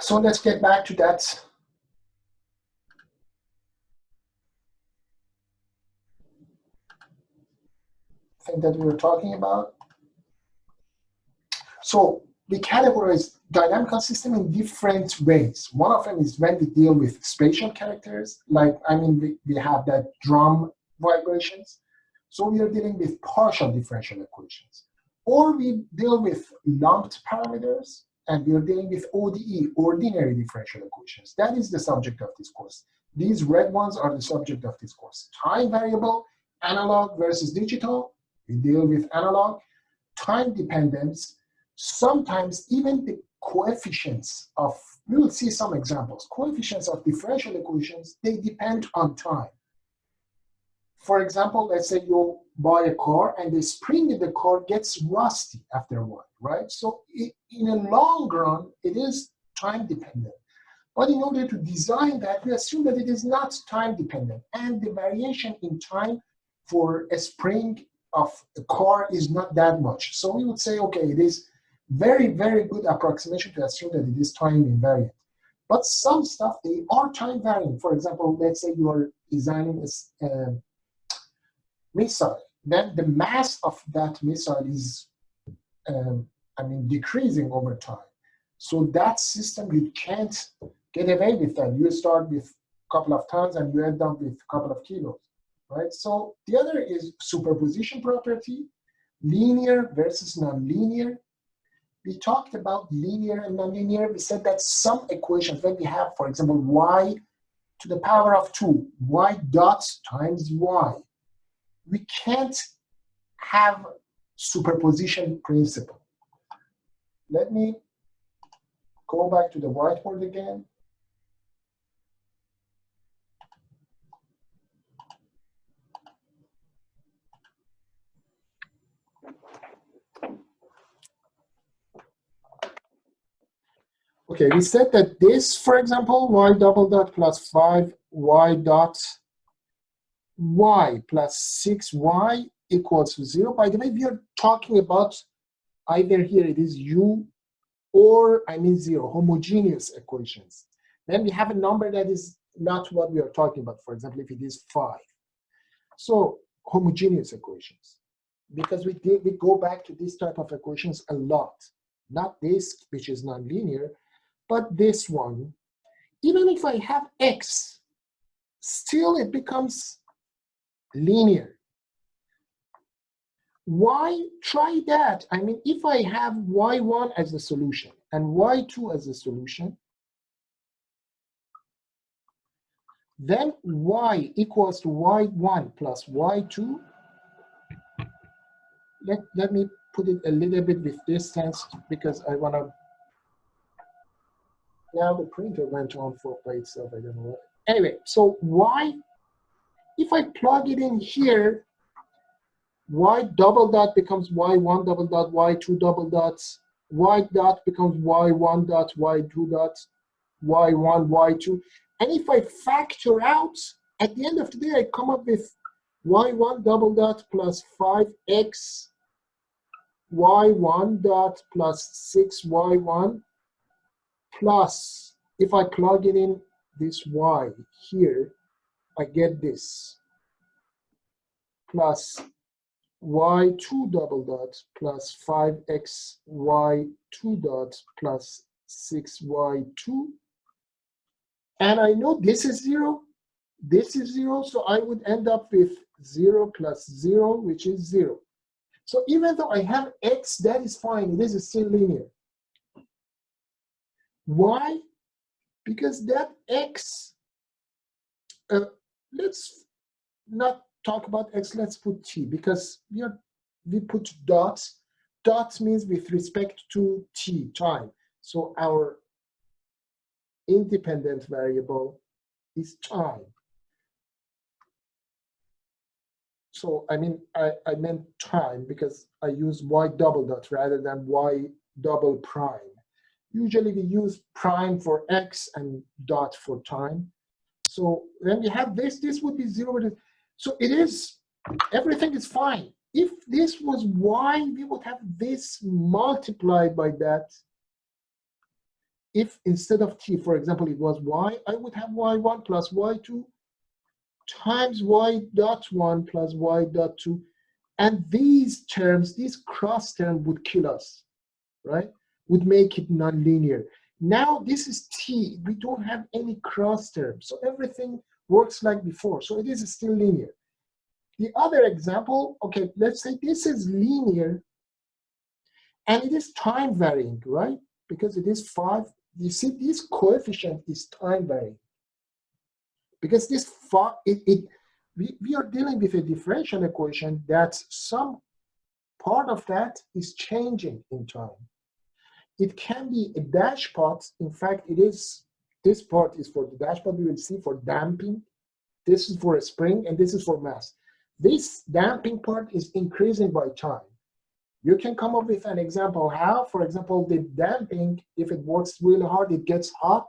So let's get back to that thing that we were talking about. So we categorize dynamical system in different ways. One of them is when we deal with spatial characters, like, we have that drum vibrations. So we are dealing with partial differential equations. Or we deal with lumped parameters, and we are dealing with ODE, ordinary differential equations. That is the subject of this course. These red ones are the subject of this course. Time variable, analog versus digital, we deal with analog. Time dependence, sometimes even the coefficients of, we will see some examples, coefficients of differential equations, they depend on time. For example, let's say you buy a car and the spring in the car gets rusty after a while, right? So in a long run, it is time dependent. But in order to design that, we assume that it is not time dependent, and the variation in time for a spring of a car is not that much. So we would say, okay, it is very, very good approximation to assume that it is time invariant. But some stuff, they are time varying. For example, let's say you are designing a missile. Then the mass of that missile is, decreasing over time. So that system, you can't get away with that. You start with a couple of tons and you end up with a couple of kilos, right? So the other is superposition property, linear versus nonlinear. We talked about linear and nonlinear. We said that some equations, when we have, for example, y to the power of 2, y dot times y, we can't have superposition principle. Let me go back to the whiteboard again. Okay, we said that this, for example, y double dot plus 5y dot y plus 6y equals to 0. By the way, we are talking about either here it is u or 0, homogeneous equations. Then we have a number that is not what we are talking about. For example, if it is 5. So homogeneous equations, because we go back to this type of equations a lot. Not this, which is nonlinear, but this one. Even if I have x, still it becomes linear. Why try that? If I have y1 as a solution and y2 as a solution, then y equals to y1 plus y2. Let me put it a little bit with distance because I want to. Now the printer went on by itself. I don't know what. Anyway, so y, if I plug it in here, y double dot becomes y1 double dot, y2 double dots, y dot becomes y1 dot, y2 dot, y1, y2. And if I factor out, at the end of the day, I come up with y1 double dot plus 5x, y1 dot plus 6y1 plus, if I plug it in this y here, I get this, plus y2 double dot plus 5x y2 dot plus 6y2. And I know this is 0, this is 0, so I would end up with 0 plus 0, which is 0. So even though I have x, that is fine, this is still linear. Why? Because that x, let's not talk about x, let's put t, because we put dots. Dots means with respect to t, time. So our independent variable is time. So I meant time because I use y double dot rather than y double prime. Usually we use prime for x and dot for time. So when we have this would be 0. So it is, everything is fine. If this was y, we would have this multiplied by that. if instead of t, for example, it was y, I would have y1 plus y2 times y dot 1 plus y dot 2. And these terms, this cross term would kill us, right? Would make it nonlinear. Now this is t. We don't have any cross terms. So everything works like before. So it is still linear. The other example, okay, let's say this is linear and it is time varying, right? Because it is 5. You see, this coefficient is time varying. Because this we are dealing with a differential equation that some part of that is changing in time. It can be a dash pot. In fact, it is, this part is for the dash pot. We will see for damping. This is for a spring, and this is for mass. This damping part is increasing by time. You can come up with an example how, for example, the damping, if it works really hard, it gets hot,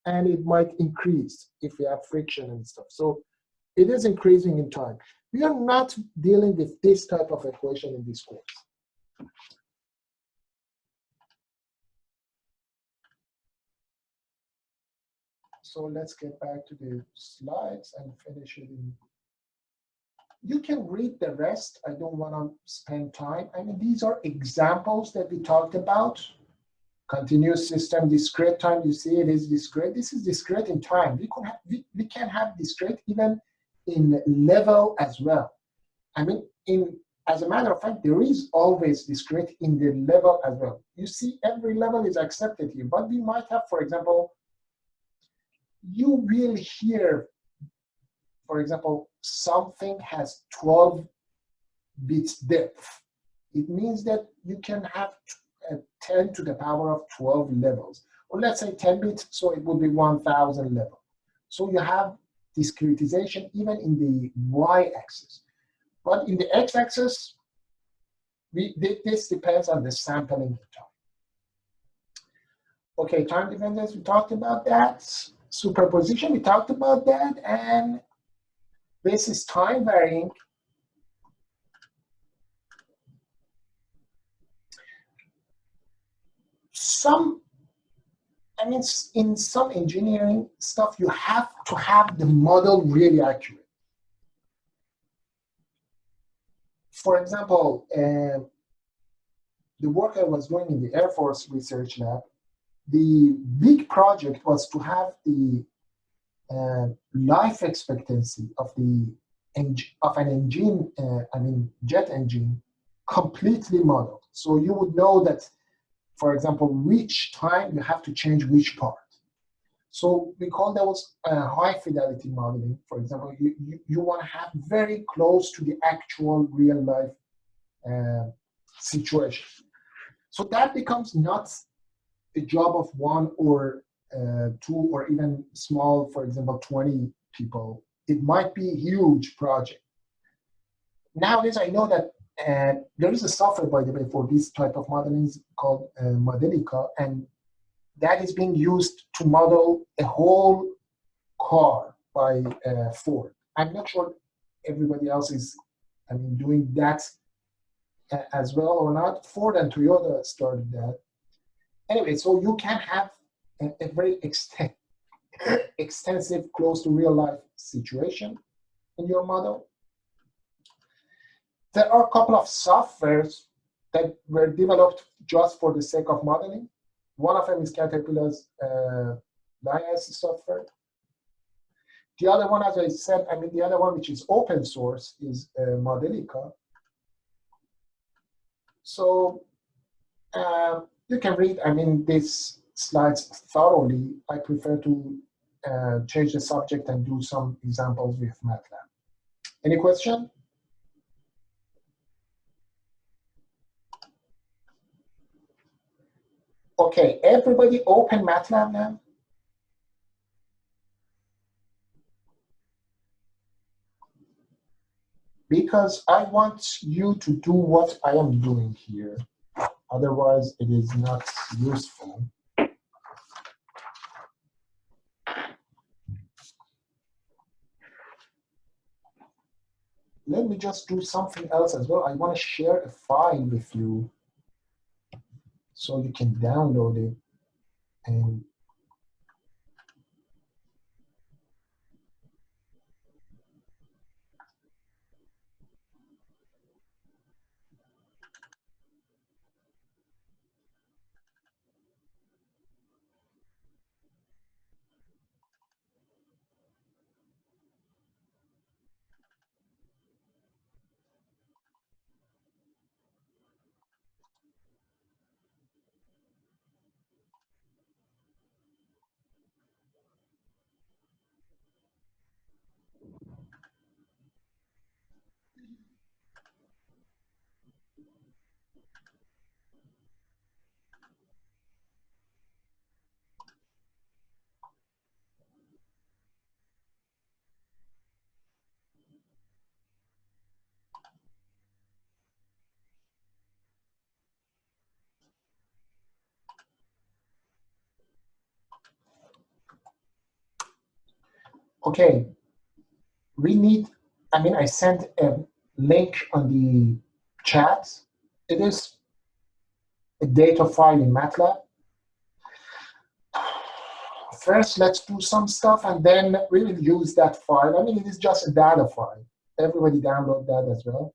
and it might increase if we have friction and stuff. So it is increasing in time. We are not dealing with this type of equation in this course. So let's get back to the slides and finish it. You can read the rest. I don't want to spend time. I mean, these are examples that we talked about. Continuous system, discrete time, you see it is discrete. This is discrete in time. We can have discrete even in level as well. I mean, as a matter of fact, there is always discrete in the level as well. You see, every level is accepted here, but we might have, for example, you will hear, for example, something has 12 bits depth. It means that you can have 10 to the power of 12 levels. Or let's say 10 bits, so it would be 1,000 level. So you have discretization even in the y-axis. But in the x-axis, this depends on the sampling time. Okay, time dependence, we talked about that. Superposition, we talked about that. And this is time varying. In some engineering stuff, you have to have the model really accurate. For example, the work I was doing in the Air Force Research Lab, the big project was to have the life expectancy of an engine, jet engine, completely modeled. So you would know that, for example, which time you have to change which part. So we call those high fidelity modeling. For example, you want to have very close to the actual real life situation. So that becomes not a job of one or two or even small, for example, 20 people. It might be a huge project. Nowadays, I know that there is a software, by the way, for this type of modeling called Modelica, and that is being used to model a whole car by Ford. I'm not sure everybody else is, doing that as well or not. Ford and Toyota started that. Anyway, so you can have a very extensive, close to real life situation in your model. There are a couple of softwares that were developed just for the sake of modeling. One of them is Caterpillar's Dynasty software. The other one, as I said, the other one, which is open source, is Modelica. So you can read, these slides thoroughly. I prefer to change the subject and do some examples with Matlab. Any question? Okay, everybody open Matlab now. Because I want you to do what I am doing here. Otherwise, it is not useful. Let me just do something else as well. I want to share a file with you so you can download it And okay, we need, I mean, I sent a link on the chat. It is a data file in Matlab. First, let's do some stuff, and then we will use that file. I mean, it is just a data file. Everybody download that as well.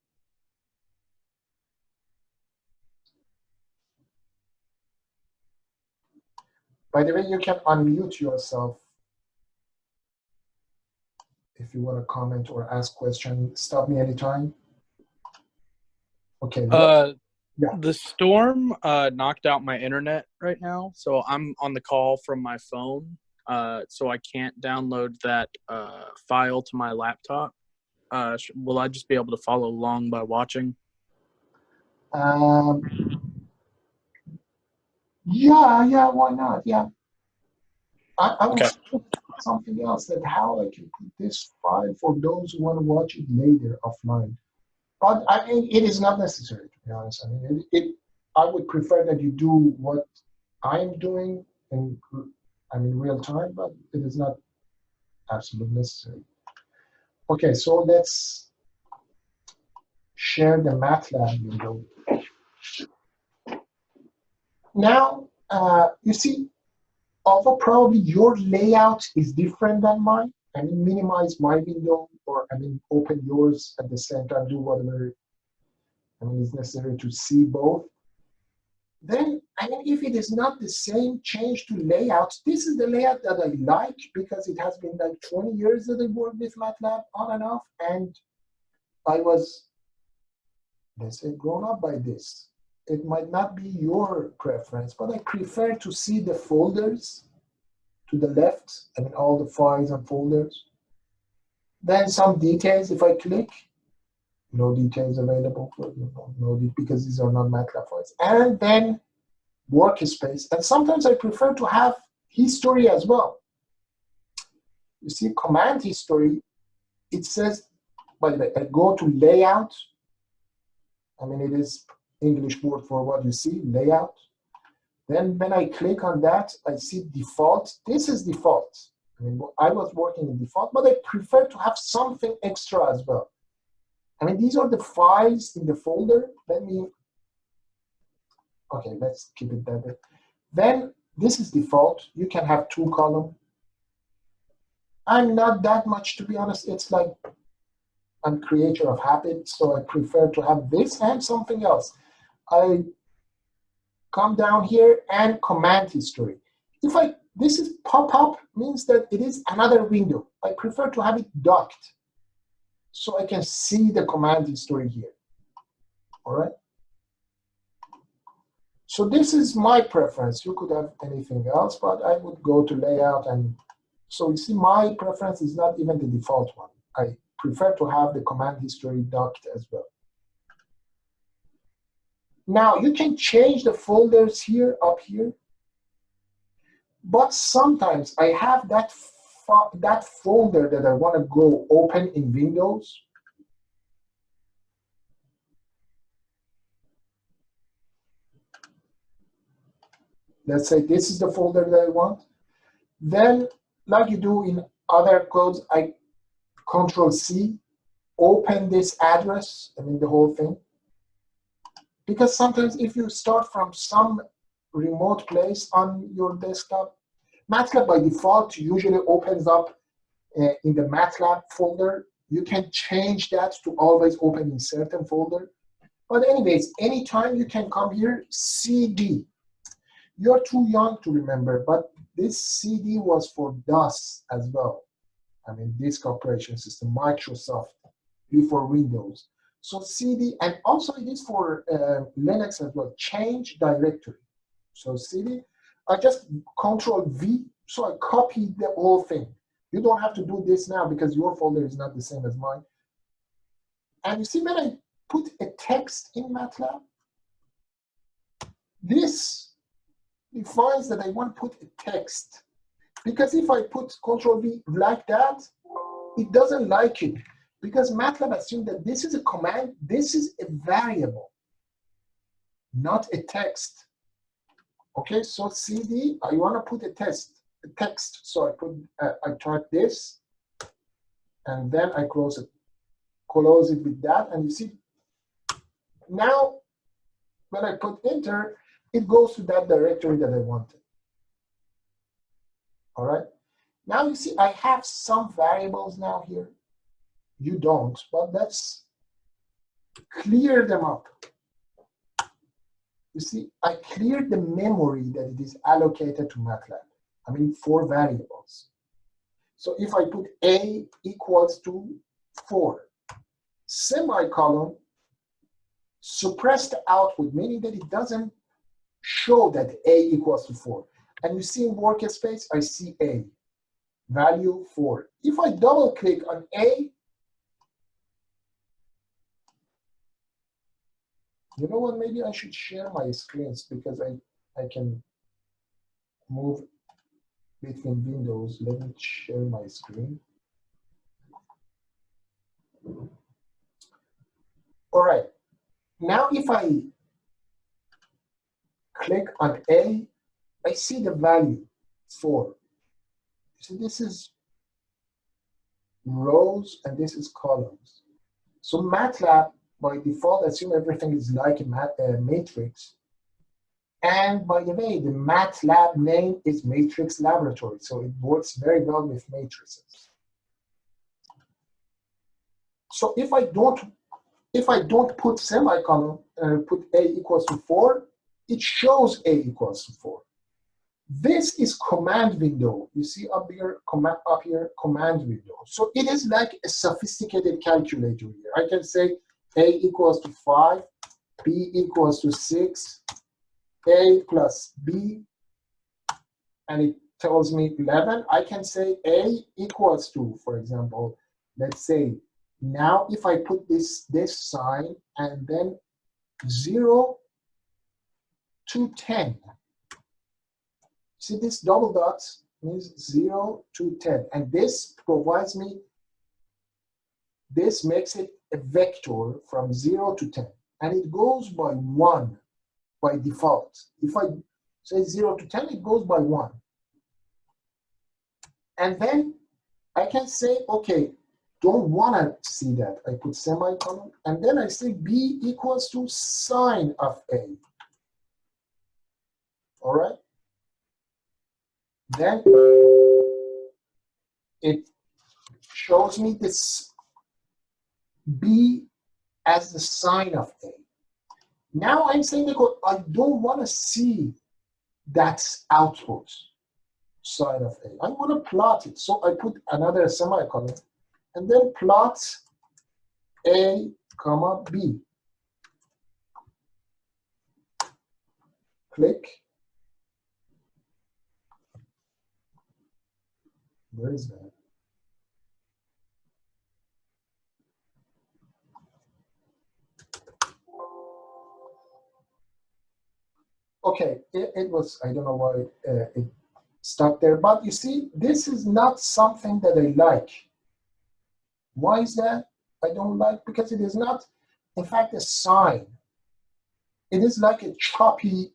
By the way, you can unmute yourself if you want to comment or ask question. Stop me anytime. Okay. Yeah. The storm knocked out my internet right now, so I'm on the call from my phone, so I can't download that file to my laptop. Will I just be able to follow along by watching? Yeah, why not? Yeah. I will Okay. put something else that how I can put this file for those who want to watch it later offline. But I mean, it is not necessary, to be honest. I mean, I would prefer that you do what I'm doing in, I mean, real time, but it is not absolutely necessary. Okay, so let's share the MATLAB window. Now, you see, although probably your layout is different than mine, I mean, minimize my window, or I mean, open yours at the same time, do whatever I mean is necessary to see both. Then, I mean, if it is not the same change to layout, this is the layout that I like because it has been like 20 years that I worked with MATLAB on and off, and I was, let's say, grown up by this. It might not be your preference, but I prefer to see the folders to the left, I mean, all the files and folders. Then some details, if I click, no details available, because these are not MATLAB files. And then workspace. And sometimes I prefer to have history as well. You see, command history, it says, by the way, I go to layout. I mean, it is English word for what you see, layout. Then when I click on that, I see default. This is default. I mean, I was working in default, but I prefer to have something extra as well. I mean, these are the files in the folder. Okay, let's keep it that way. Then this is default. You can have 2 columns. I'm not that much, to be honest. It's like I'm creature of habit, so I prefer to have this and something else. I come down here and command history. This is pop-up means that it is another window. I prefer to have it docked so I can see the command history here. All right. So this is my preference. You could have anything else, but I would go to layout. And so you see, my preference is not even the default one. I prefer to have the command history docked as well. Now, you can change the folders here, up here. But sometimes I have that folder that I want to go open in Windows. Let's say this is the folder that I want. Then, like you do in other codes, I Control-C, open this address, I mean the whole thing. Because sometimes if you start from some remote place on your desktop. Matlab by default usually opens up in the Matlab folder. You can change that to always open in certain folder. But anyways, anytime you can come here, CD. You're too young to remember, but this CD was for DOS as well. I mean, disk operation system, Microsoft, before Windows. So CD, and also it is for Linux as well, change directory. So CD, I just Control V, so I copied the whole thing. You don't have to do this now because your folder is not the same as mine. And you see when I put a text in MATLAB, this defines that I want to put a text. Because if I put Control V like that, it doesn't like it. Because MATLAB assumes that this is a command, this is a variable, not a text. Okay, so CD, I want to put a text. So I put, I type this, and then I close it with that, and you see, now when I put enter, it goes to that directory that I wanted. All right, now you see I have some variables now here. You don't, but let's clear them up. You see, I cleared the memory that it is allocated to MATLAB. I mean, 4 variables. So if I put A equals to 4, semicolon, suppress the output, meaning that it doesn't show that A equals to 4. And you see in workspace, I see A, value 4. If I double click on A, you know what, maybe I should share my screens because I can move between windows. Let me share my screen. All right, now if I click on A, I see the value 4. So this is rows and this is columns. So MATLAB by default assume everything is like a matrix. And by the way, the MATLAB name is Matrix Laboratory, so it works very well with matrices. So if I don't put semicolon and put A equals to 4, it shows A equals to 4. This is command window. You see up here, command window. So it is like a sophisticated calculator here. I can say A equals to 5, B equals to 6, A plus B, and it tells me 11. I can say A equals to, for example, let's say, now if I put this sign and then 0 to 10. See this double dots means 0 to 10. And this provides me, this makes it a vector from 0 to 10. And it goes by 1 by default. If I say 0 to 10, it goes by 1. And then I can say, okay, don't want to see that. I put semicolon, and then I say B equals to sine of A. All right? Then it shows me this B as the sine of A. Now I'm saying because I don't want to see that output sine of A. I want to plot it. So I put another semicolon and then plot A, comma B. Click. Where is that? Okay, it was, I don't know why it stuck there, but you see, this is not something that I like. Why is that I don't like? Because it is not, in fact, a sine. It is like a choppy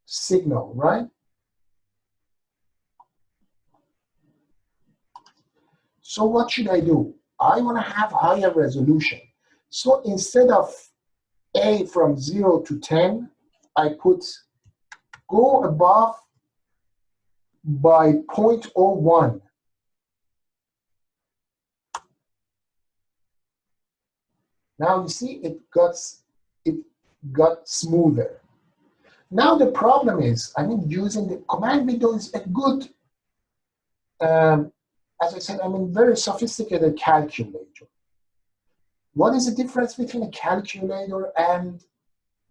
signal, right? So what should I do? I want to have higher resolution. So instead of A from 0 to 10, I put go above by 0.01. Now you see it got smoother. Now the problem is, I mean, using the command window is a good, as I said, I mean, very sophisticated calculator. What is the difference between a calculator and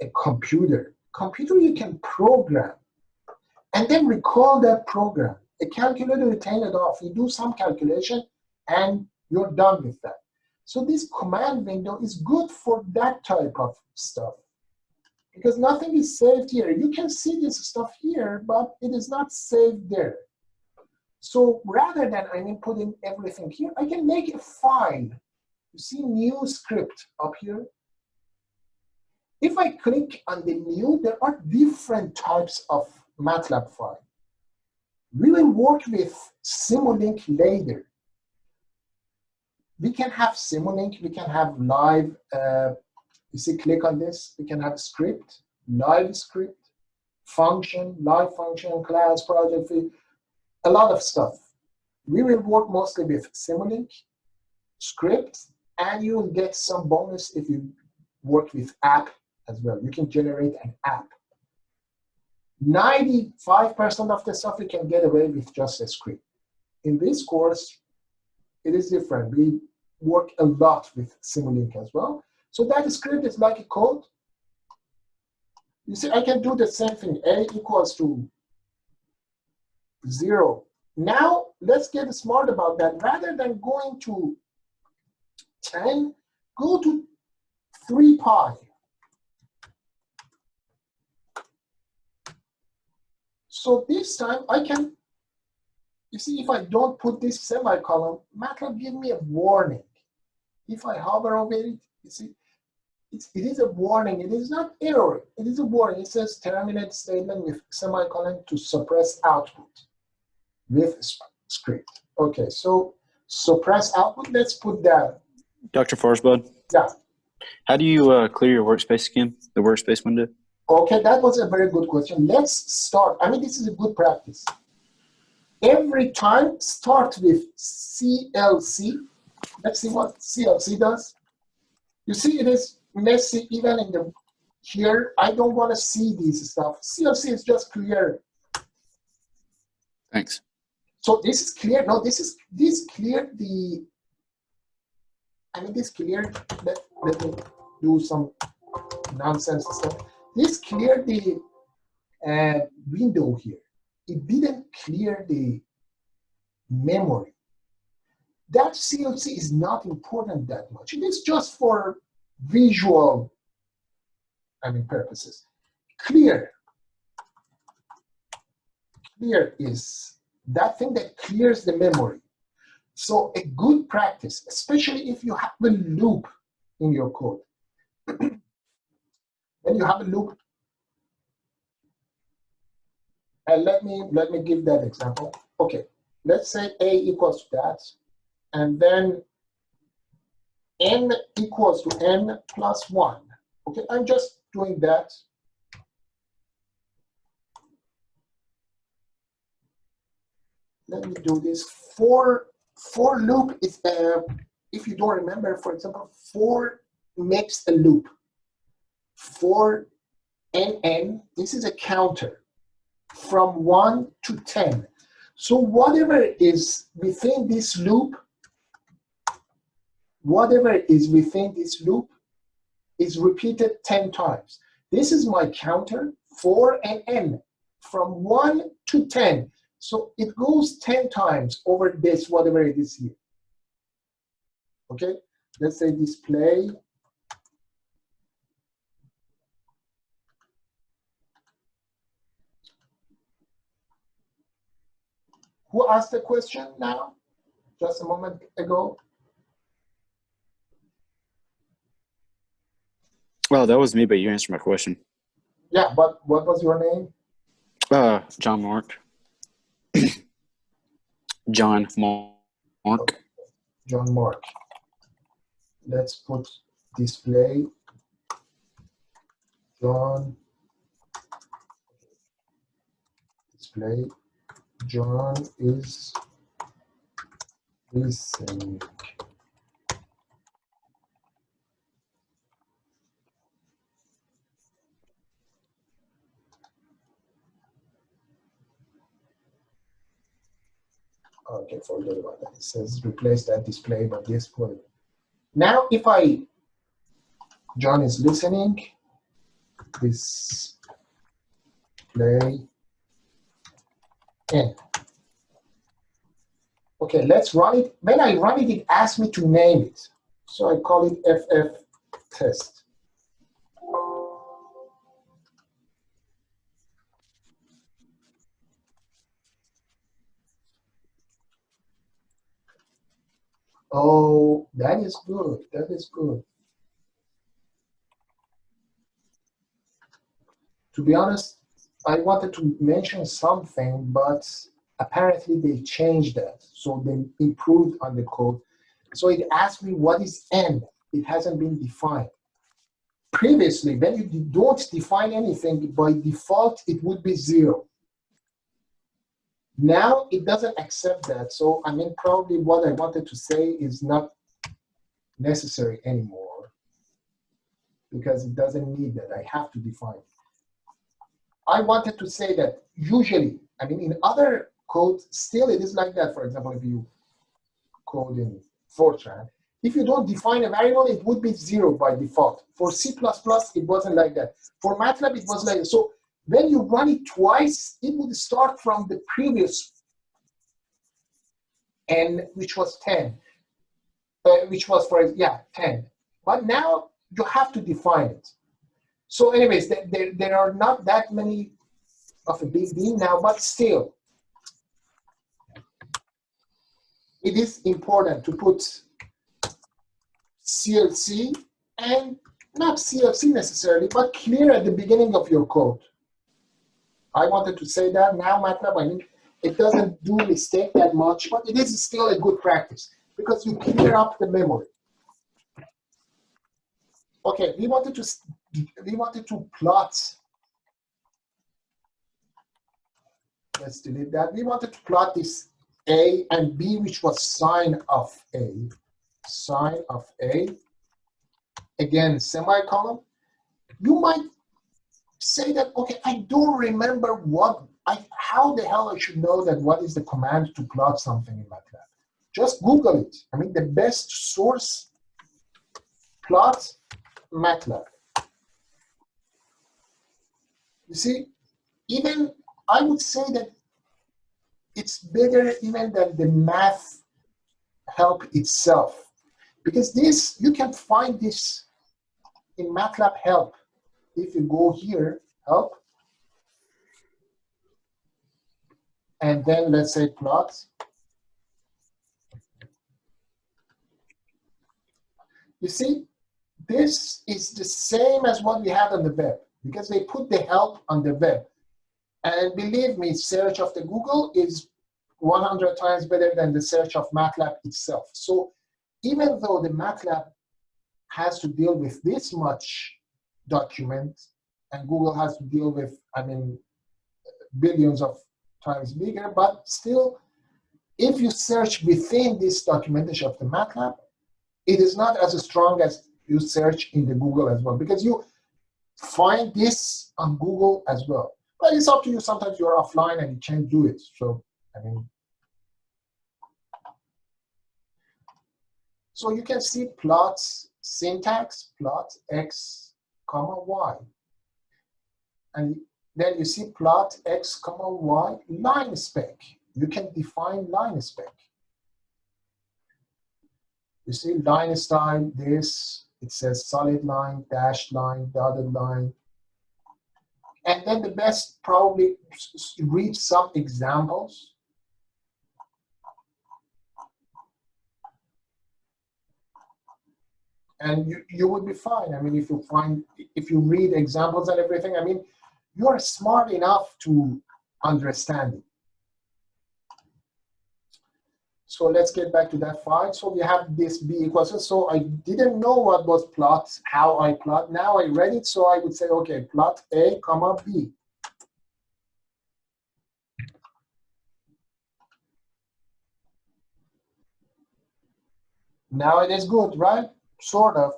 a computer? Computer you can program and then recall that program. A calculator, you turn it off, you do some calculation, and you're done with that. So this command window is good for that type of stuff because nothing is saved here. You can see this stuff here, but it is not saved there. So rather than, I mean, putting everything here, I can make a file. You see new script up here? If I click on the new, there are different types of Matlab file. We will work with Simulink later. We can have Simulink, we can have live, you see, click on this, we can have script, live script, function, live function, class, project, a lot of stuff. We will work mostly with Simulink, script, and you will get some bonus if you work with app as well. You can generate an app. 95% of the stuff you can get away with just a script. In this course, it is different. We work a lot with Simulink as well. So that script is like a code. You see, I can do the same thing. A equals to 0. Now, let's get smart about that. Rather than going to 10, go to 3 pi. So this time I can, you see, if I don't put this semicolon, Matlab gives me a warning. If I hover over it, you see, it is a warning. It is not error. It is a warning. It says terminate statement with semicolon to suppress output with script. Okay, so suppress output, let's put that. Dr. Forsbud? Yeah. How do you clear your workspace again, the workspace window? Okay, that was a very good question. Let's start. I mean, this is a good practice. Every time, start with CLC. Let's see what CLC does. You see, it is messy even in the here. I don't want to see these stuff. CLC is just clear. Thanks. So this is clear. No, this cleared the. I mean, this cleared. Let me do some nonsense stuff. This cleared the window here. It didn't clear the memory. That CLC is not important that much. It is just for visual, I mean, purposes. Clear is that thing that clears the memory. So a good practice, especially if you have a loop in your code. When you have a loop, and let me give that example. Okay, let's say A equals to that, and then n equals to n plus 1. Okay, I'm just doing that. Let me do this. For loop is, if you don't remember, for example, for makes a loop. For n, this is a counter from 1 to 10. So whatever is within this loop, is repeated 10 times. This is my counter for an n from 1 to 10. So it goes 10 times over this, whatever it is here. Okay, let's say display. Who asked the question now? Just a moment ago. Well, that was me, but you answered my question. Yeah, but what was your name? John Mark. John Mark. Okay. John Mark. Let's put display John. display John is listening. Okay, forget about that. It says replace that display, but this put it. Now, if John is listening, display N. Okay, let's run it. When I run it, it asks me to name it. So I call it FF test. Oh, that is good. That is good. To be honest, I wanted to mention something, but apparently they changed that. So they improved on the code. So it asked me what is N. It hasn't been defined. Previously, when you don't define anything, by default, it would be 0. Now it doesn't accept that. So I mean, probably what I wanted to say is not necessary anymore because it doesn't need that. I have to define it. I wanted to say that usually, I mean, in other code, still it is like that. For example, if you code in Fortran, if you don't define a variable, it would be 0 by default. For C++, it wasn't like that. For Matlab, it was like that. So when you run it twice, it would start from the previous N, which was 10, which was 10. But now you have to define it. So anyways, there are not that many of a big deal now, but still, it is important to put CLC and not CLC necessarily, but clear at the beginning of your code. I wanted to say that. Now Matlab, I mean, it doesn't do mistake that much, but it is still a good practice because you clear up the memory. Okay, we wanted to plot. Let's delete that. We wanted to plot this A and B, which was sine of A. Sine of A. Again, semicolon. You might say that, okay, I don't remember how the hell I should know that what is the command to plot something in MATLAB. Just Google it. I mean, the best source, plot MATLAB. You see, even I would say that it's better even than the math help itself. Because this, you can find this in MATLAB help. If you go here, help, and then let's say plot. You see, this is the same as what we had on the web because they put the help on the web. And believe me, search of the Google is 100 times better than the search of MATLAB itself. So even though the MATLAB has to deal with this much document and Google has to deal with, I mean, billions of times bigger, but still, if you search within this documentation of the MATLAB, it is not as strong as you search in the Google as well, because you find this on Google as well. But it's up to you. Sometimes you're offline and you can't do it. So, I mean, so you can see plots, syntax, plot x, comma, y. And then you see plot x, comma, y, line spec. You can define line spec. You see line style, this, it says solid line, dashed line, dotted line. And then the best, probably read some examples. And you would be fine. I mean, if you read examples and everything, I mean, you're smart enough to understand it. So let's get back to that file. So we have this b equals, so I didn't know what was plot, how I plot. Now I read it, so I would say, okay, plot a, comma, b. Now it is good, right? Sort of.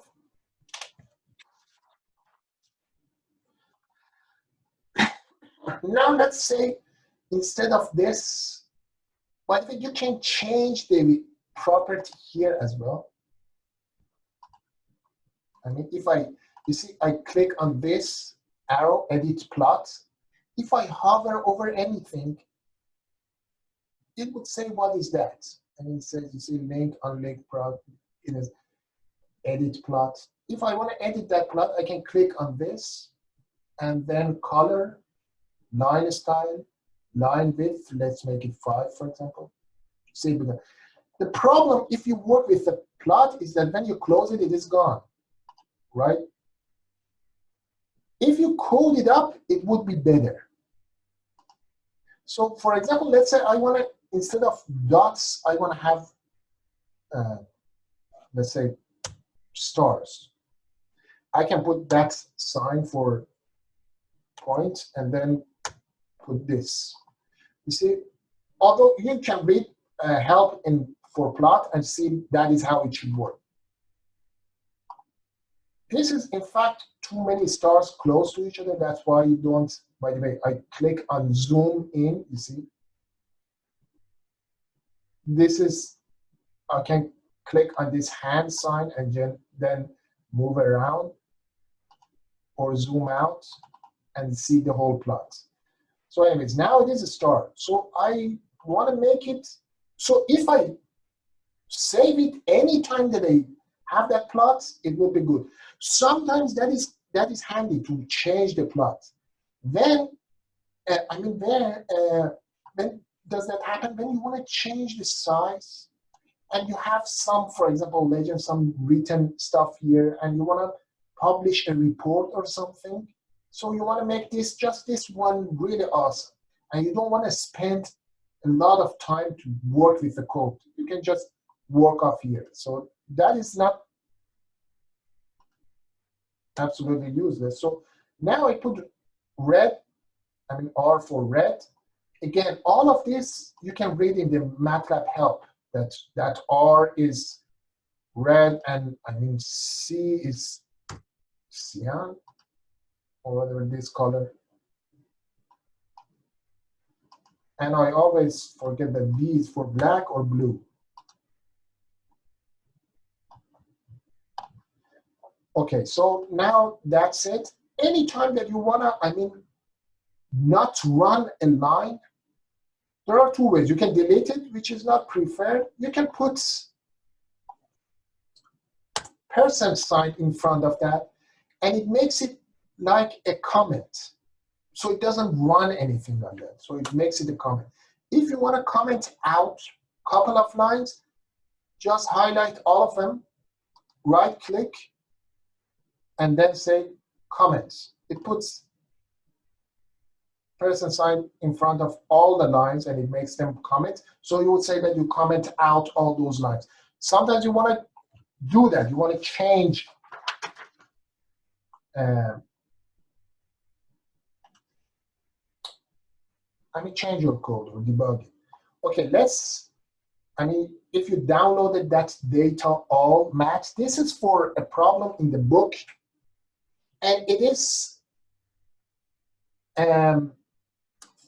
Now let's say instead of this, but you can change the property here as well. I mean, if you see, I click on this arrow, edit plot. If I hover over anything, it would say, what is that? And it says, you see, link, unlinked plot, it is edit plot. If I want to edit that plot, I can click on this, and then color, line style, line width, let's make it 5, for example. See, the problem, if you work with the plot, is that when you close it, it is gone, right? If you code it up, it would be better. So for example, let's say I want to, instead of dots, I want to have, let's say, stars. I can put that sign for point and then put this. You see, although you can read help for plot and see that is how it should work. This is, in fact, too many stars close to each other. That's why you don't, by the way, I click on zoom in, you see. This is, I can click on this hand sign and then move around or zoom out and see the whole plot. So anyways, now it is a star. So I want to make it, so if I save it anytime that I have that plot, it will be good. Sometimes that is handy to change the plot. Then, when does that happen? When you want to change the size, and you have some, for example, legend, some written stuff here, and you want to publish a report or something. So you want to make this, just this one, really awesome. And you don't want to spend a lot of time to work with the code. You can just work off here. So that is not absolutely useless. So now I put red, R for red. Again, all of this you can read in the Matlab help, that R is red and C is cyan, or whatever this color. And I always forget that B is for black or blue. Okay, so now that's it. Anytime that you wanna, not run a line, there are two ways. You can delete it, which is not preferred. You can put %sign in front of that, and it makes it like a comment. So it doesn't run anything like that. So it makes it a comment. If you want to comment out a couple of lines, just highlight all of them, right-click, and then say comments. It puts %sign in front of all the lines, and it makes them comments. So you would say that you comment out all those lines. Sometimes you want to do that. You want to change change your code or debug it. Okay, if you downloaded that data all match, this is for a problem in the book, and it is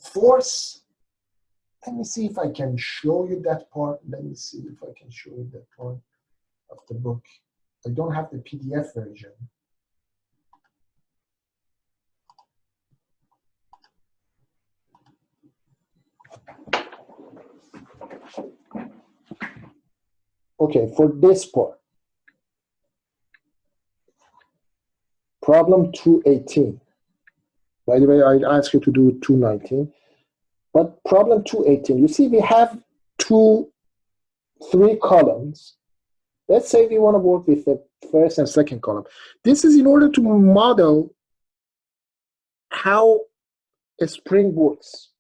force. Let me see if I can show you that part. Let me see if I can show you that part of the book. I don't have the PDF version. Okay, for this part, problem 218. By the way, I asked you to do 219. But problem 218, you see we have 3 columns. Let's say we want to work with the first and second column. This is in order to model how a string works.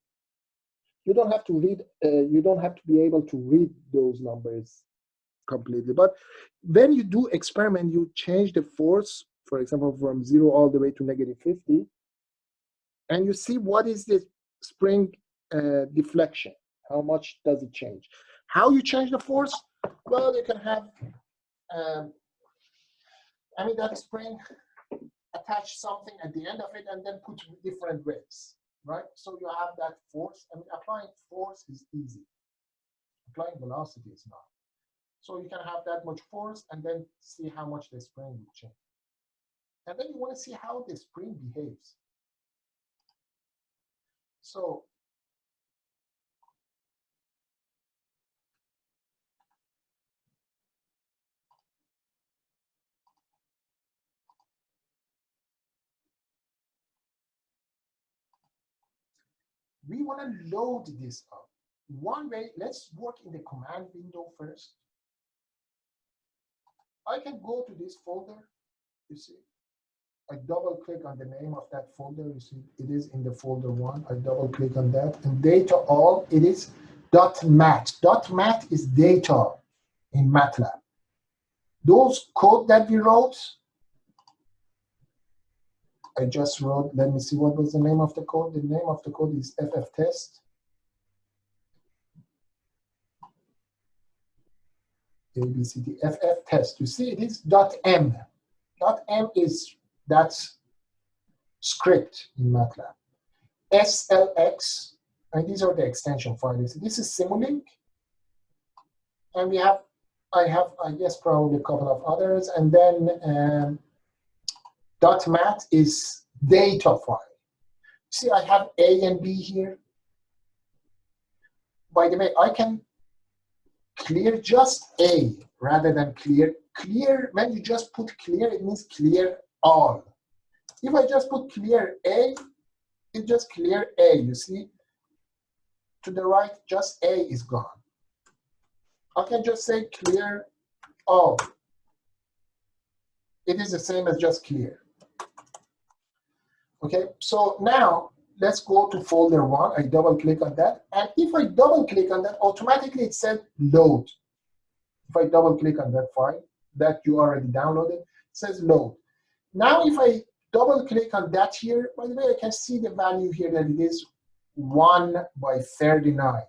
You don't have to read, you don't have to be able to read those numbers completely. But when you do experiment, you change the force, for example, from 0 all the way to -50, and you see what is the spring deflection. How much does it change? How you change the force? Well, you can have I mean, that spring, attach something at the end of it and then put different weights, right? So you have that force. I mean, applying force is easy. Applying velocity is not. So you can have that much force and then see how much the spring will change. And then you want to see how the spring behaves. So we want to load this up. One way, let's work in the command window first. I can go to this folder, you see. I double click on the name of that folder, you see it is in the folder 1. I double click on that, and data all, it is .mat. .mat is data in Matlab. Those code that we wrote, I just wrote, let me see, what was the name of the code? The name of the code is ffTest. ABCD, ffTest. You see, it is .m. .m is that script in Matlab. SLX, and these are the extension files. This is Simulink. And we have, I guess, probably a couple of others. And then .mat is data file. See, I have A and B here. By the way, I can clear just A rather than clear. Clear, when you just put clear, it means clear all. If I just put clear A, it just clear A, you see? To the right, just A is gone. I can just say clear all. It is the same as just clear. Okay, so now let's go to folder 1. I double click on that. And if I double click on that, automatically it said load. If I double click on that file that you already downloaded, it says load. Now if I double click on that here, by the way, I can see the value here that it is 1/39.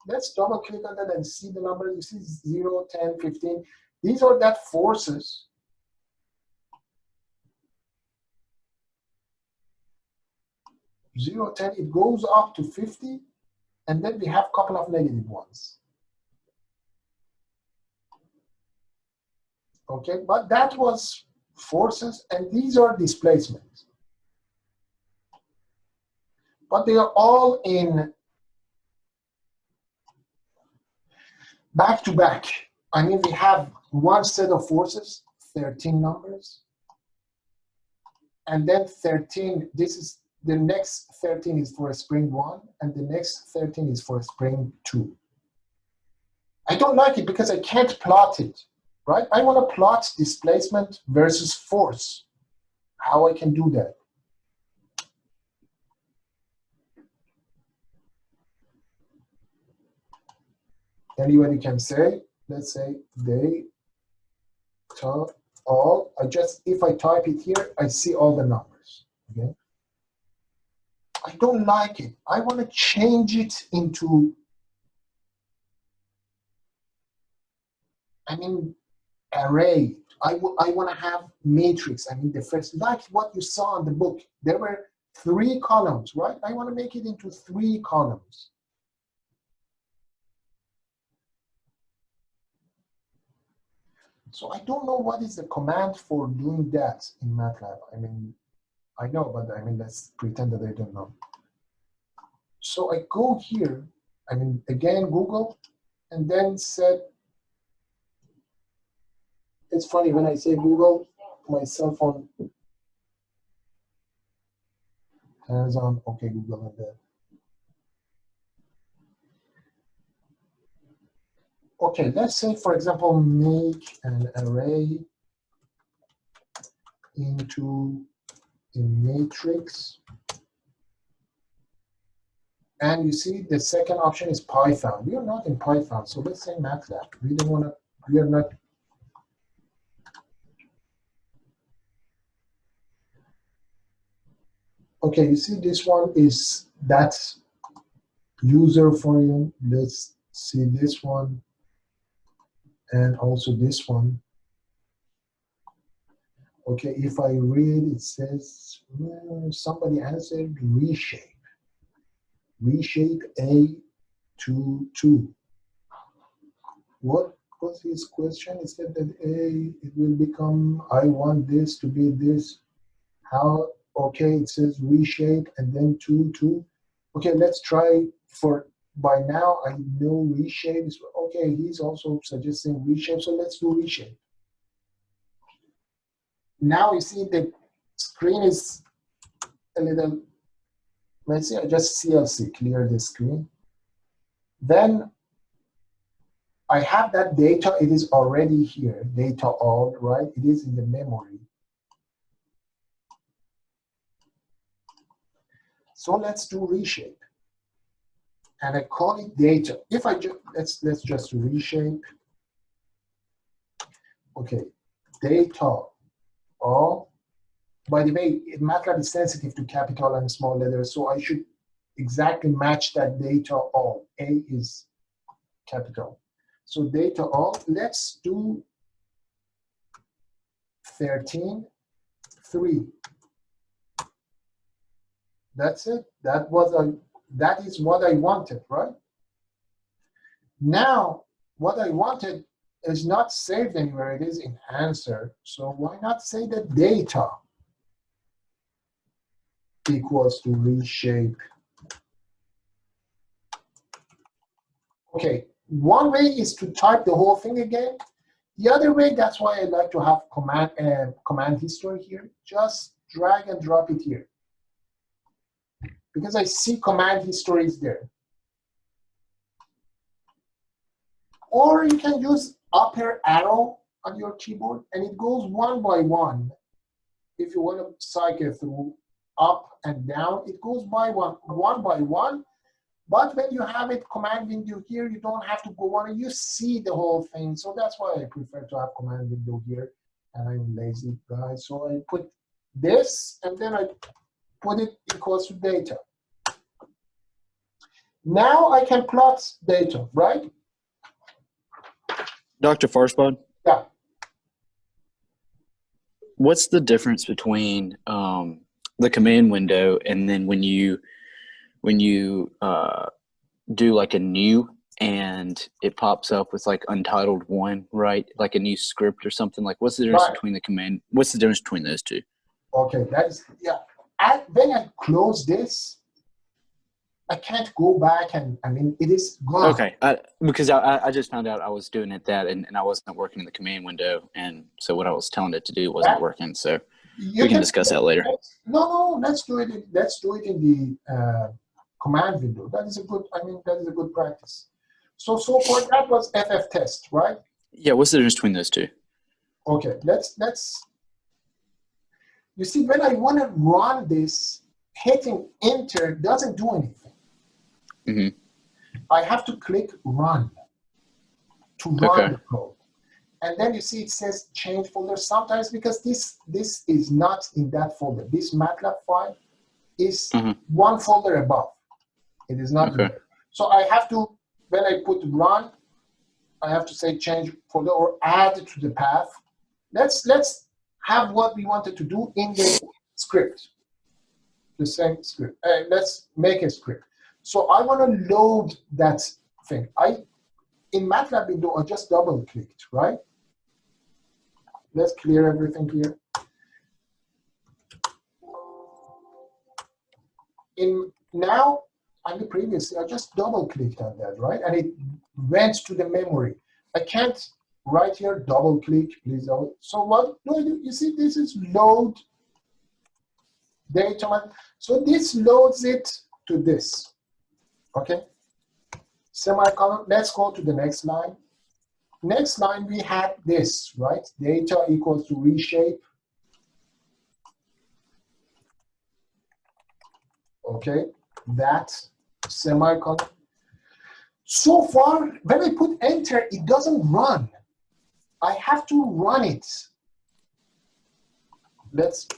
Let's double click on that and see the number. You see 0, 10, 15. These are that forces. 0, 10, it goes up to 50, and then we have a couple of negative ones. Okay, but that was forces, and these are displacements. But they are all in back to back. I mean, we have one set of forces, 13 numbers, and then 13, this is the next 13 is for spring 1, and the next 13 is for spring 2. I don't like it because I can't plot it, right? I want to plot displacement versus force. How I can do that? Anybody can say, let's say data all. If I type it here, I see all the numbers. Okay. I don't like it. I want to change it into, I mean, array. I want to have matrix. I mean, the first, like what you saw in the book, there were 3 columns, right? I want to make it into 3 columns. So I don't know what is the command for doing that in Matlab. I mean, I know, but I mean, let's pretend that I don't know. So I go here, I mean, again, Google, and then said, it's funny, when I say Google, my cell phone hands on, okay, Google, and then. Okay, let's say, for example, make an array into a matrix. And you see the second option is Python. We are not in Python, so let's say Matlab. We don't want to, we are not. Okay, you see this one is that user for you. Let's see this one and also this one. Okay, if I read, it says, somebody answered reshape. Reshape A to 2. What was his question? He said that A, it will become, I want this to be this. How? Okay, it says reshape and then 2, 2. Okay, let's try for, by now I know reshape. Okay, he's also suggesting reshape, so let's do reshape. Now you see the screen is a little, let's see, I just CLC, clear the screen. Then I have that data, it is already here, data all, right? It is in the memory. So let's do reshape. And I call it data. If I let's just reshape. Okay, data all. By the way, Matlab is sensitive to capital and small letters, so I should exactly match that data all. A is capital. So data all, let's do 13, 3. That's it. That is what I wanted, right? Now, what I wanted is not saved anywhere. It is in answer. So why not say that data equals to reshape? Okay, one way is to type the whole thing again. The other way, that's why I like to have command history here. Just drag and drop it here. Because I see command history is there. Or you can use upper arrow on your keyboard, and it goes one by one. If you want to cycle through up and down, it goes by one by one. But when you have it command window here, you don't have to go on and you see the whole thing. So that's why I prefer to have command window here. And I'm lazy guy, so I put this and then I put it equals to data. Now I can plot data, right? Dr. Farspod? Yeah. What's the difference between the command window and then when you do like a new and it pops up with like untitled 1, right? Like a new script or something. Like what's the difference between the command? What's the difference between those two? Okay, that is, yeah. When I close this, I can't go back and, I mean, it is gone. Okay, because I just found out I was doing it and I wasn't working in the command window. And so what I was telling it to do wasn't working. So we can discuss that later. No, let's do it in the command window. That is a good practice. So far that was FF test, right? Yeah, what's the difference between those two? Okay, let's you see, when I want to run this, hitting enter doesn't do anything. Mm-hmm. I have to click run to run the code. And then you see it says change folder sometimes because this is not in that folder. This Matlab file is one folder above. It is not there. So I have to, when I put run, I have to say change folder or add to the path. Let's have what we wanted to do in the script. The same script. Let's make a script. So I want to load that thing. In Matlab window, I just double clicked, right? Let's clear everything here. Now, on the previous, I just double clicked on that, right? And it went to the memory. I can't right here double click, please. So what do I do? You see, this is load data. So this loads it to this, okay? Semicolon, let's go to the next line. Next line, we had this, right? Data equals to reshape. Okay, that semicolon. So far, when I put enter, it doesn't run. I have to run it. Let's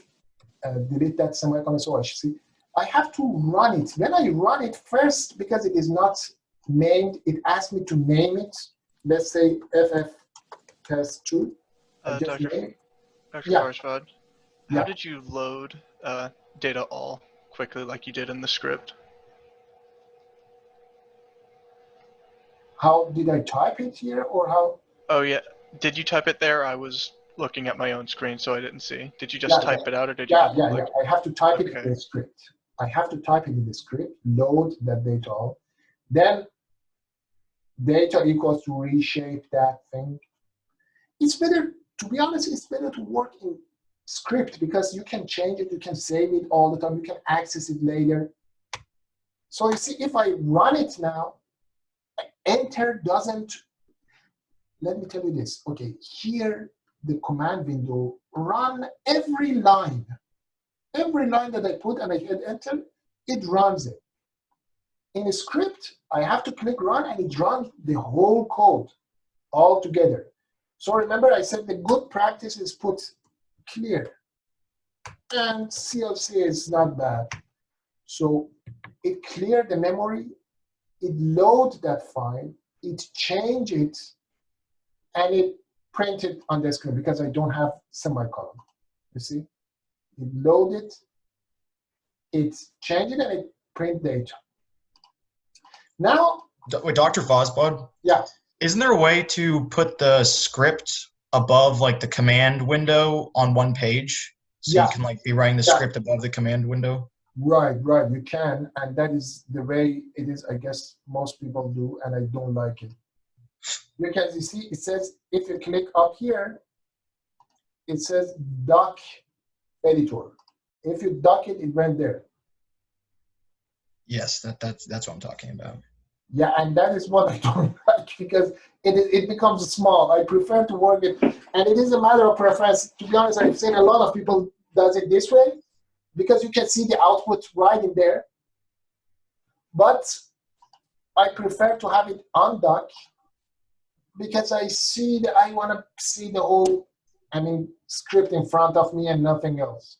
delete that semicolon so I should see. I have to run it. When I run it first, because it is not named, it asks me to name it. Let's say FF test 2. Dr. Yeah. Farspod, How did you load data all quickly like you did in the script? How did I type it here, or how? Oh yeah, did you type it there? I was looking at my own screen, so I didn't see. Did you just type it out, or did you Yeah. I have to type it in Okay. the script. I have to type it in the script, load that data all. Then data equals to reshape that thing. It's better, to be honest, it's better to work in script because you can change it, you can save it all the time, you can access it later. So you see, if I run it now, enter doesn't, let me tell you this. Okay, here, the command window, run every line. Every line that I put and I hit enter, it runs it. In a script, I have to click run and it runs the whole code all together. So remember I said the good practice is put clear. And CLC is not bad. So it cleared the memory, it loads that file, it changed it, and it printed on the screen because I don't have semicolon. You see? It loaded, it changed it, and it print data. Now, Wait, Dr. Fosbud? Yeah. Isn't there a way to put the script above like the command window on one page? So you can like be writing the script above the command window? Right, you can, and that is the way it is, I guess most people do, and I don't like it. Because you see, it says, if you click up here, it says doc editor. If you dock it, it went there. Yes, that's what I'm talking about. Yeah, and that is what I don't like because it becomes small. I prefer to work it, and it is a matter of preference. To be honest, I've seen a lot of people does it this way because you can see the output right in there. But I prefer to have it undock because I want to see the whole, script in front of me and nothing else.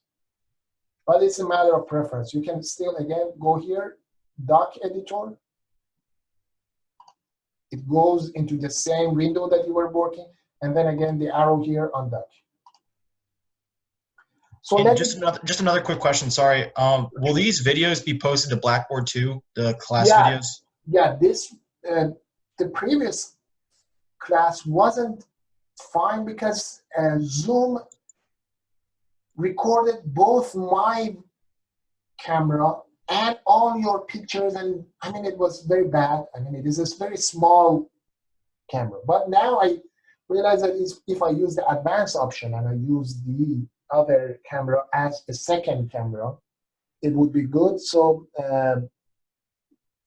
But it's a matter of preference. You can still, again, go here, doc editor. It goes into the same window that you were working, and then again, the arrow here on doc. So and just another quick question, sorry. Will these videos be posted to Blackboard too, the class videos? Yeah, the previous class wasn't fine because Zoom recorded both my camera and all your pictures, and it was very bad. It is a very small camera. But now I realize that if I use the advanced option and I use the other camera as a second camera, it would be good. So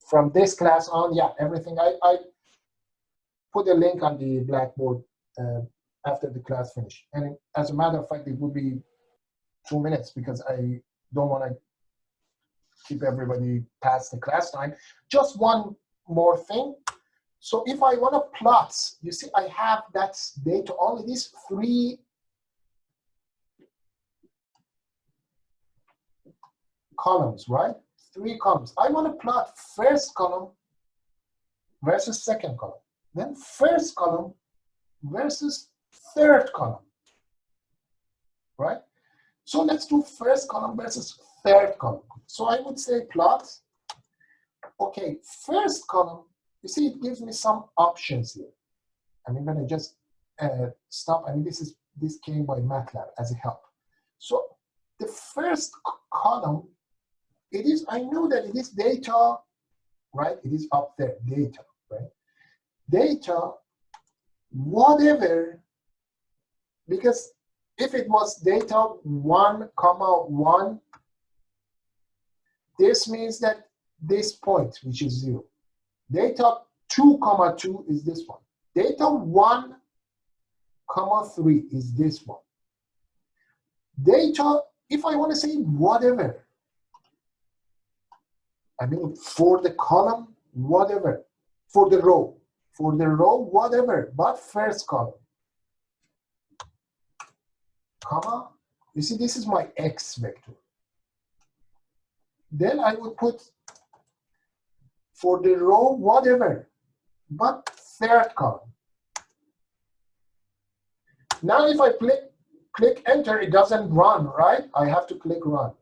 from this class on, everything, I put a link on the Blackboard after the class finished. And as a matter of fact, it would be 2 minutes because I don't want to keep everybody past the class time. Just one more thing. So if I want to plot, you see, I have that data, all of these 3 columns, right? 3 columns. I want to plot first column versus second column. Then first column versus third column, right? So let's do first column versus third column. So I would say plot. Okay, first column, you see it gives me some options here. I'm going to just stop. This came by Matlab as a help. So the first column, I know that it is data, right? It is up there, data, right? Data, whatever, because if it was data 1, 1, this means that this point, which is 0. Data 2, 2 is this one. Data 1, 3 is this one. Data, if I want to say whatever, for the column, whatever. For the row, whatever, but first column. Comma, you see, this is my X vector. Then I would put for the row, whatever, but third column. Now if I click enter, it doesn't run, right? I have to click run.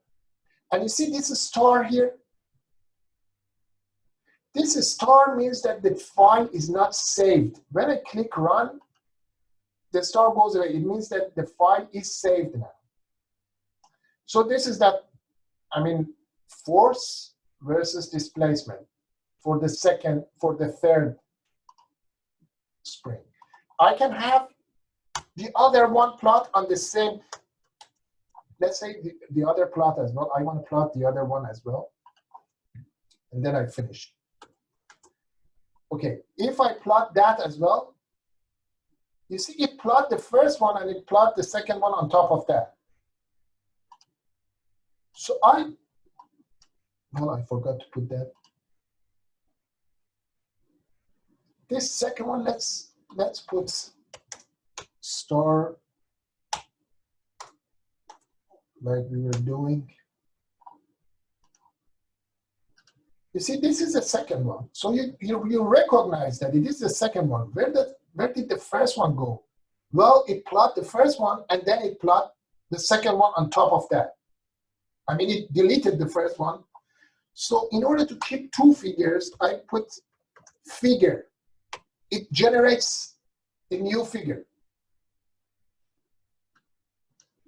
And you see this star here? This star means that the file is not saved. When I click run, the star goes away. It means that the file is saved now. So this is that, I mean, force versus displacement for the third spring. I can have the other one plot on the same, let's say the other plot as well. I want to plot the other one as well. And then I finish. Okay, if I plot that as well, you see it plot the first one and it plot the second one on top of that. So I forgot to put that. This second one, let's put star like we were doing. You see, this is the second one. So you recognize that it is the second one. Where did the first one go? Well, it plot the first one and then it plot the second one on top of that. I mean, it deleted the first one. So in order to keep two figures, I put figure. It generates a new figure.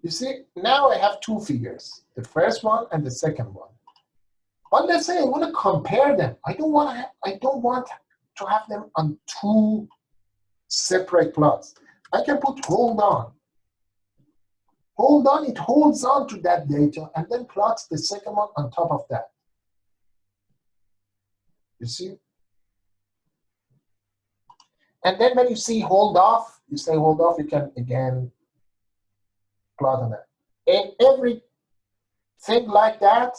You see, now I have two figures, the first one and the second one. But let's say I want to compare them. I don't want to have them on two separate plots. I can put hold on. Hold on, it holds on to that data and then plots the second one on top of that. You see? And then when you see hold off, you say hold off, you can again plot on that. And everything like that,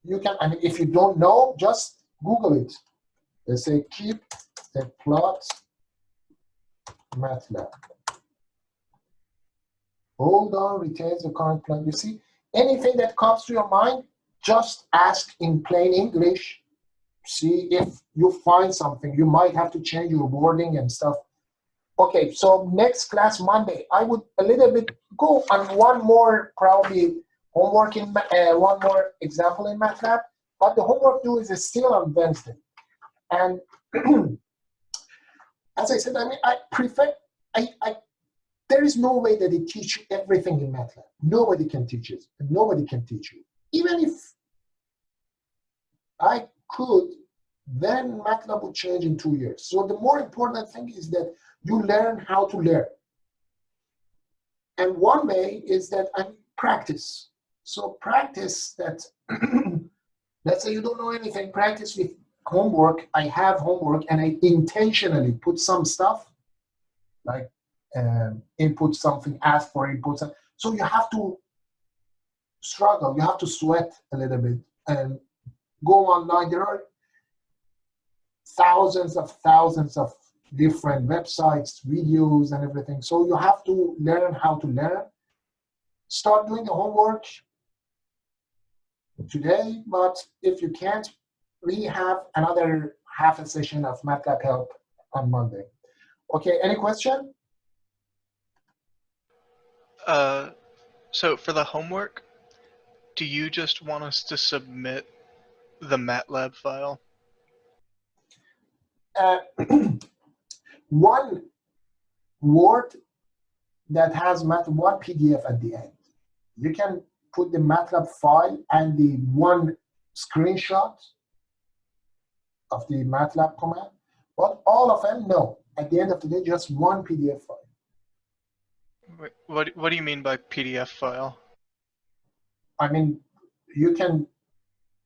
you can, I mean, if you don't know, just Google it. They say keep the plot Matlab. Hold on, retains the current plot. You see, anything that comes to your mind, just ask in plain English. See if you find something. You might have to change your wording and stuff. Okay, so next class Monday, I would a little bit go on one more probably homework in one more example in Matlab, but the homework due is still on Wednesday. And as I said, I mean, I prefer, there is no way that they teach you everything in Matlab. Nobody can teach it. Nobody can teach you. Even if I could, then Matlab would change in 2 years. So the more important thing is that you learn how to learn. And one way is that I practice. So practice that, let's say you don't know anything, practice with homework. I have homework and I intentionally put some stuff, like input something, ask for input. So you have to struggle, you have to sweat a little bit and go online. There are thousands of different websites, videos, and everything. So you have to learn how to learn. Start doing the homework today, but if you can't, we have another half a session of Matlab help on Monday. Okay, any question? So for the homework, do you just want us to submit the MATLAB file? One Word that has one PDF at the end. You can put the MATLAB file and the one screenshot of the MATLAB command, but all of them, no. At the end of the day, just one PDF file. Wait, what do you mean by PDF file? I mean, you can,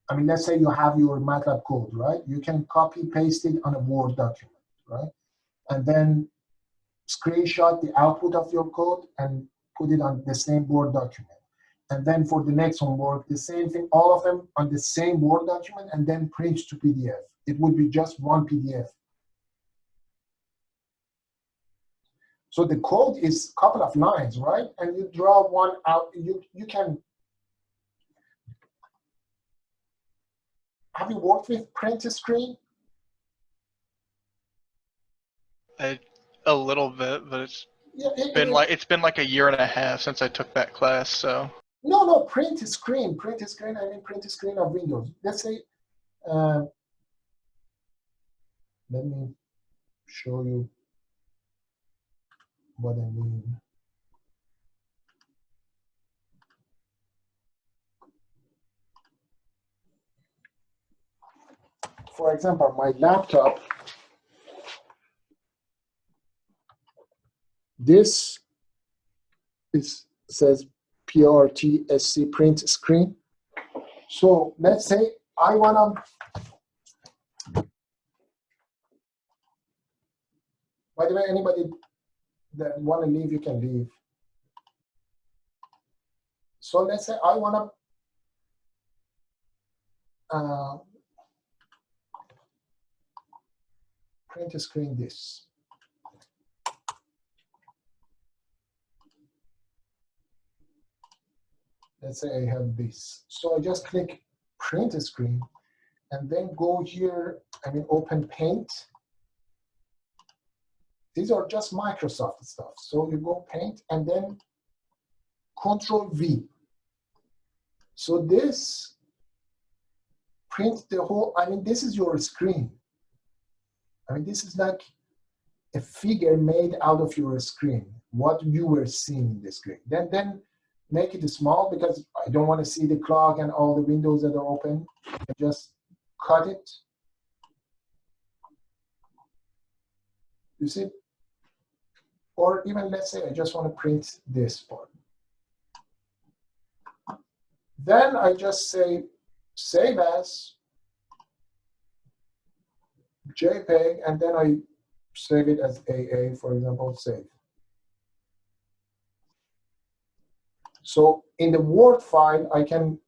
I mean, let's say you have your MATLAB code, right? You can copy paste it on a Word document, right? And then screenshot the output of your code and put it on the same Word document. And then for the next homework, the same thing, all of them on the same Word document and then print to PDF. It would be just one PDF. So the code is a couple of lines, right? And you draw one out, you can, have you worked with print to screen? A little bit, but it's Yeah, It's been like a year and a half since I took that class, so. no, print screen. I mean print screen of Windows. Let's say, let me show you what I mean. For example, my laptop, this says PRTSC print screen. So let's say I want to, by the way, anybody that want to leave, you can leave. So let's say I want to print screen this. Let's say I have this. So I just click print screen and then go here, I mean, open Paint. These are just Microsoft stuff. So you go Paint and then Control V. So this print the whole, I mean, this is your screen. I mean, this is like a figure made out of your screen, what you were seeing in the screen. Then make it small because I don't want to see the clock and all the windows that are open. I just cut it. You see? Or even let's say I just want to print this part. Then I just say save as JPEG, and then I save it as AA, for example, save. So in the Word file, I can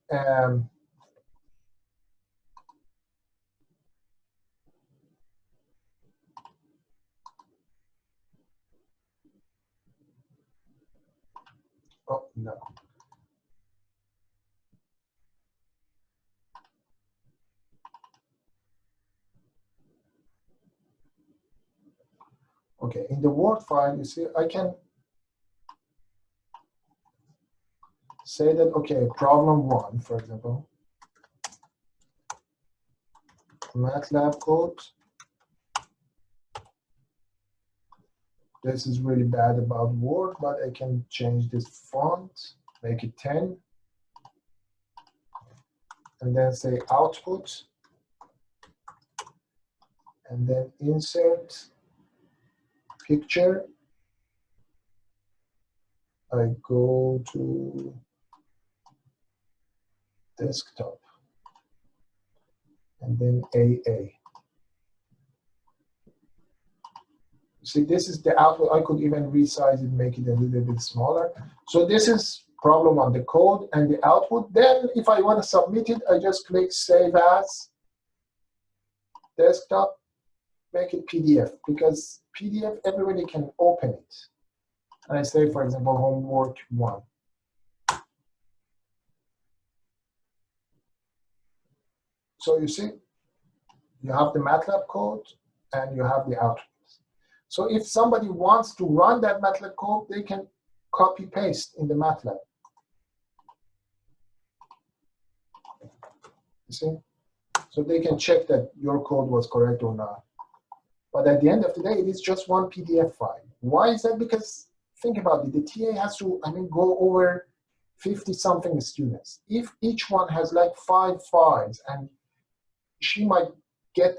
oh no. Okay, in the Word file, you see, I can say that, okay, problem 1, for example, Matlab code. This is really bad about Word, but I can change this font, make it 10, and then say output, and then insert picture. I go to desktop, and then AA. See, this is the output. I could even resize it, make it a little bit smaller. So this is problem on the code and the output. Then if I want to submit it, I just click Save As, Desktop, make it PDF, because PDF, everybody can open it. And I say, for example, homework 1. So you see, you have the Matlab code and you have the output. So if somebody wants to run that Matlab code, they can copy paste in the Matlab. You see? So they can check that your code was correct or not. But at the end of the day, it is just one PDF file. Why is that? Because think about it, the TA has to, I mean, go over 50-something students. If each one has like 5 files, and she might get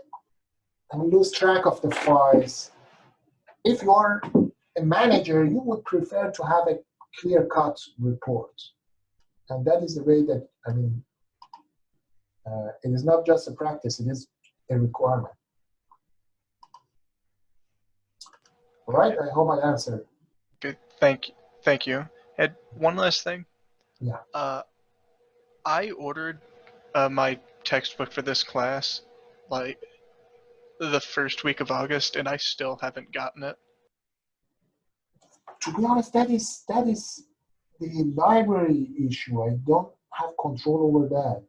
and lose track of the files. If you're a manager, you would prefer to have a clear-cut report. And that is the way that, I mean, it is not just a practice, it is a requirement. All right, I hope I answered. Good, thank you. And one last thing. Yeah. I ordered my textbook for this class like the first week of August, and I still haven't gotten it. To be honest, that is the library issue. I don't have control over that.